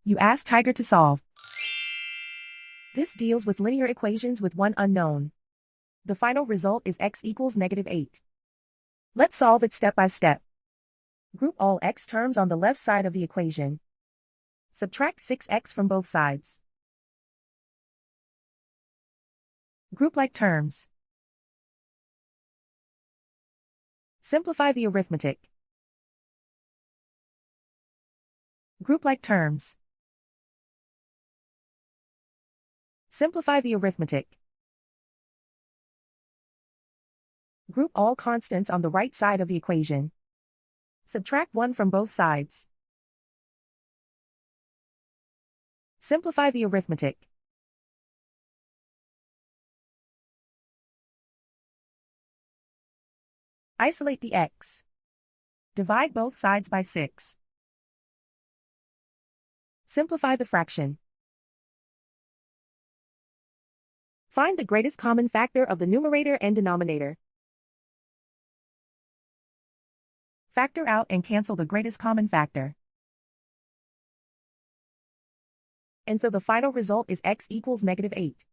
You ask Tiger to solve. This deals with linear equations with one unknown. The final result is x equals -8. Let's solve it step by step. Group all x terms on the left side of the equation. Subtract 6x from both sides. Group like terms. Simplify the arithmetic. Group like terms. Simplify the arithmetic. Group all constants on the right side of the equation. Subtract 1 from both sides. Simplify the arithmetic. Isolate the x. Divide both sides by 6. Simplify the fraction. Find the greatest common factor of the numerator and denominator. Factor out and cancel the greatest common factor. And so the final result is x equals -8.